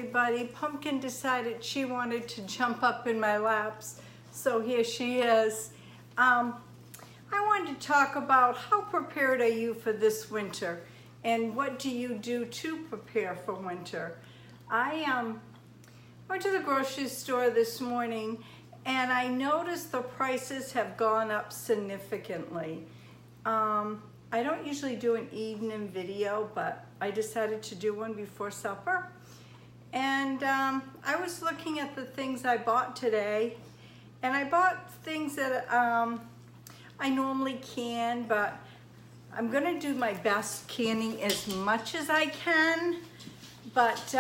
everybody. Pumpkin decided she wanted to jump up in my laps, so here she is. I wanted to talk about how prepared are you for this winter and what do you do to prepare for winter. I went to the grocery store this morning and I noticed the prices have gone up significantly. I don't usually do an evening video, but I decided to do one before supper. And I was looking at the things I bought today, and I bought things that I normally can, but I'm gonna do my best canning as much as I can. But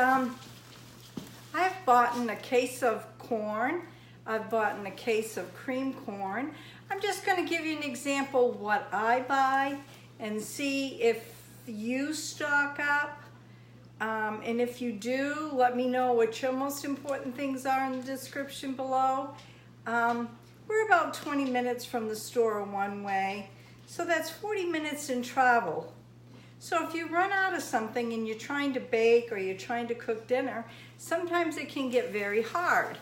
I've bought a case of corn. I've bought a case of cream corn. I'm just gonna give you an example of what I buy and see if you stock up. And if you do, let me know what your most important things are in the description below. We're about 20 minutes from the store one way, so that's 40 minutes in travel. So if you run out of something and you're trying to bake or you're trying to cook dinner, sometimes it can get very hard.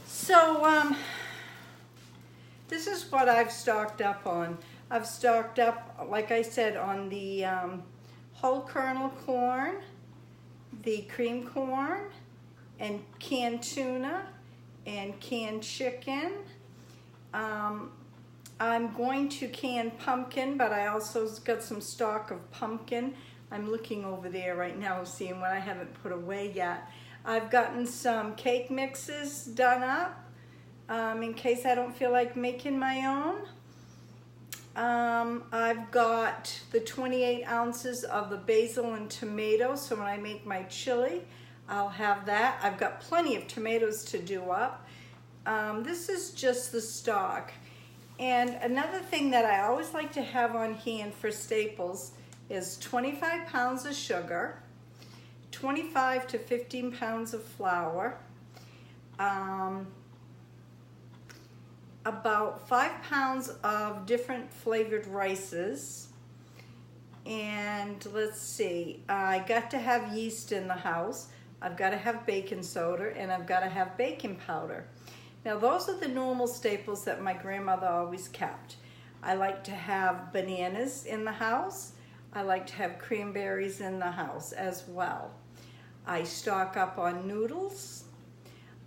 So this is what I've stocked up on. I've stocked up, like I said, on the whole kernel corn, the cream corn, and canned tuna, and canned chicken. I'm going to can pumpkin, but I also got some stock of pumpkin. I'm looking over there right now, seeing what I haven't put away yet. I've gotten some cake mixes done up in case I don't feel like making my own. I've got the 28 ounces of the basil and tomato, so when I make my chili, I'll have that. I've got plenty of tomatoes to do up. This is just the stock. And another thing that I always like to have on hand for staples is 25 pounds of sugar, 25 to 15 pounds of flour, about 5 pounds of different flavored rices, and let's see, I got to have yeast in the house, I've got to have baking soda, and I've got to have baking powder. Now those are the normal staples that my grandmother always kept. I like to have bananas in the house. I like to have cranberries in the house as well. I stock up on noodles.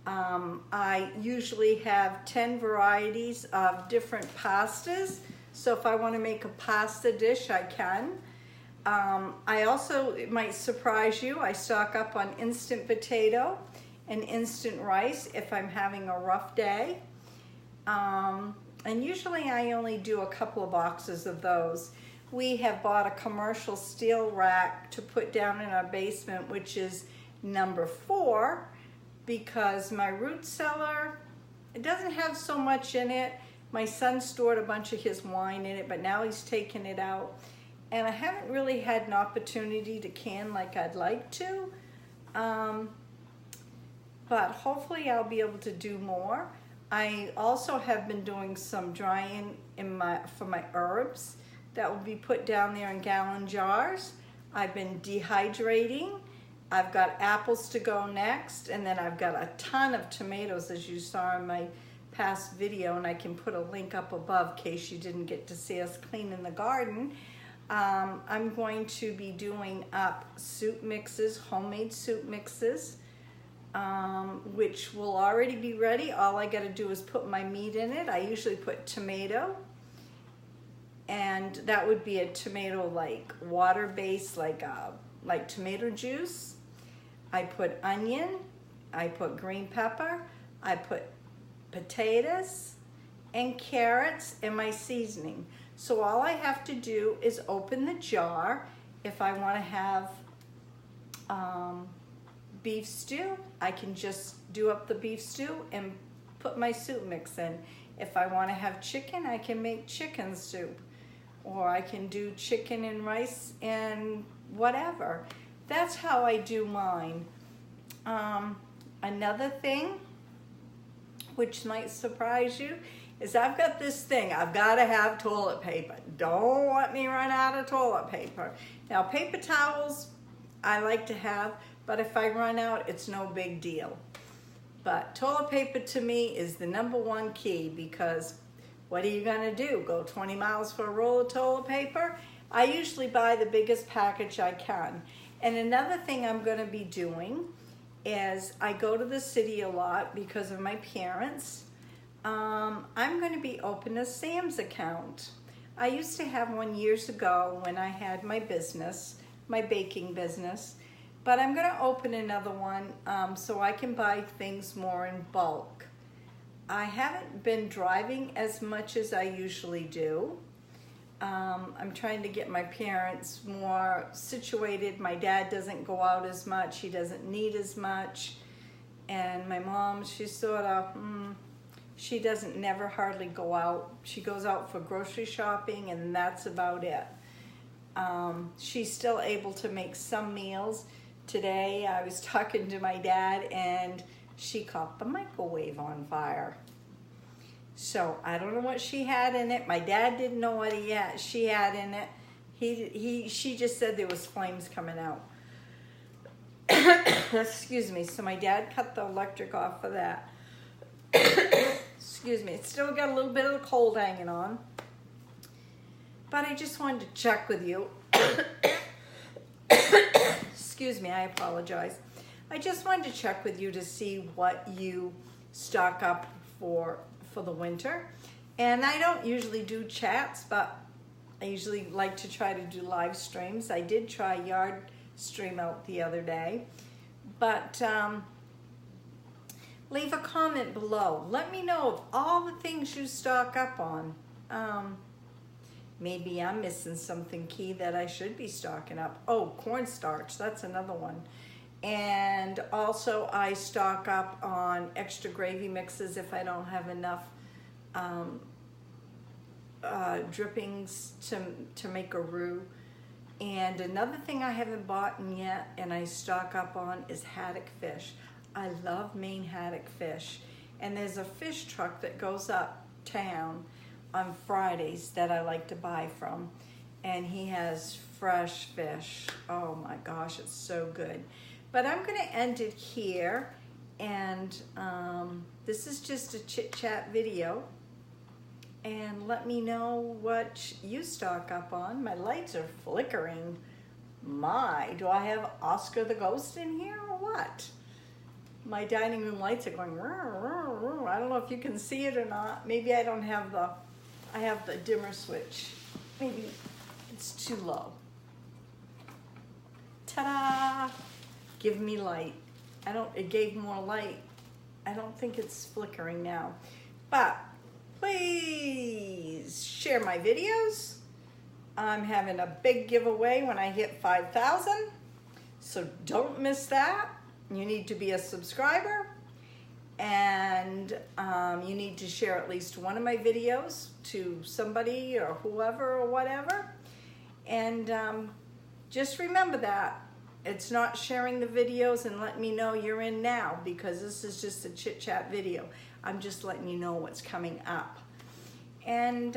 I usually have 10 varieties of different pastas, so if I want to make a pasta dish, I can. I also, it might surprise you, I stock up on instant potato and instant rice if I'm having a rough day. And usually I only do a couple of boxes of those. We have bought a commercial steel rack to put down in our basement, which is number 4, because my root cellar, it doesn't have so much in it. My son stored a bunch of his wine in it, but now he's taken it out. And I haven't really had an opportunity to can like I'd like to. But hopefully I'll be able to do more. I also have been doing some drying for my herbs that will be put down there in gallon jars. I've been dehydrating. I've got apples to go next, and then I've got a ton of tomatoes, as you saw in my past video, and I can put a link up above in case you didn't get to see us cleaning the garden. I'm going to be doing up soup mixes, homemade soup mixes, which will already be ready. All I got to do is put my meat in it. I usually put tomato, and that would be a tomato like water-based, like tomato juice. I put onion, I put green pepper, I put potatoes and carrots in my seasoning. So all I have to do is open the jar. If I want to have beef stew, I can just do up the beef stew and put my soup mix in. If I want to have chicken, I can make chicken soup, or I can do chicken and rice and whatever. That's how I do mine. Another thing, which might surprise you, is I've got this thing. I've got to have toilet paper. Don't let me run out of toilet paper. Now, paper towels I like to have, but if I run out, it's no big deal. But toilet paper to me is the #1 key, because what are you gonna do? Go 20 miles for a roll of toilet paper? I usually buy the biggest package I can. And another thing I'm gonna be doing is I go to the city a lot because of my parents. I'm gonna be opening a Sam's account. I used to have one years ago when I had my business, my baking business, but I'm gonna open another one so I can buy things more in bulk. I haven't been driving as much as I usually do. I'm trying to get my parents more situated. My dad doesn't go out as much. He doesn't need as much. And my mom, she's sort of, she doesn't never hardly go out. She goes out for grocery shopping and that's about it. She's still able to make some meals. Today I was talking to my dad and she caught the microwave on fire. So I don't know what she had in it. My dad didn't know what she had in it. She just said there was flames coming out. Excuse me. So my dad cut the electric off for that. Excuse me. It's still got a little bit of the cold hanging on. But I just wanted to check with you. Excuse me, I apologize. I just wanted to check with you to see what you stock up for the winter. And I don't usually do chats, but I usually like to try to do live streams. I did try yard stream out the other day. But leave a comment below. Let me know of all the things you stock up on. Maybe I'm missing something key that I should be stocking up. Oh, cornstarch, that's another one. And also I stock up on extra gravy mixes if I don't have enough drippings to make a roux. And another thing I haven't bought yet and I stock up on is haddock fish. I love Maine haddock fish. And there's a fish truck that goes uptown on Fridays that I like to buy from, and he has fresh fish. Oh my gosh, it's so good. But I'm gonna end it here, and this is just a chit-chat video, and let me know what you stock up on. My lights are flickering. Do I have Oscar the Ghost in here or what? My dining room lights are going, I don't know if you can see it or not. Maybe I don't have I have the dimmer switch. Maybe it's too low. Ta-da! Give me light. It gave more light. I don't think it's flickering now. But please share my videos. I'm having a big giveaway when I hit 5,000. So don't miss that. You need to be a subscriber. And you need to share at least one of my videos to somebody or whoever or whatever. And just remember that. It's not sharing the videos and let me know you're in now, because this is just a chit-chat video. I'm just letting you know what's coming up. And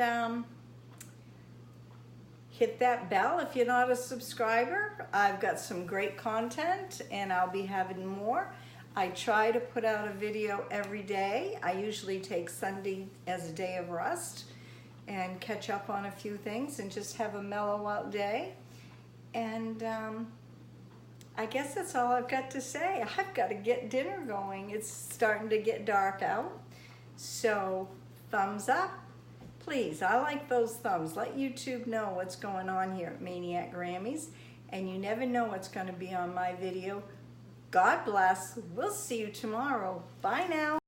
hit that bell if you're not a subscriber. I've got some great content and I'll be having more. I try to put out a video every day. I usually take Sunday as a day of rest and catch up on a few things and just have a mellow out day. And I guess that's all I've got to say. I've got to get dinner going. It's starting to get dark out. So thumbs up, please. I like those thumbs. Let YouTube know what's going on here at MAINEiac Grammys. And you never know what's going to be on my video. God bless. We'll see you tomorrow. Bye now.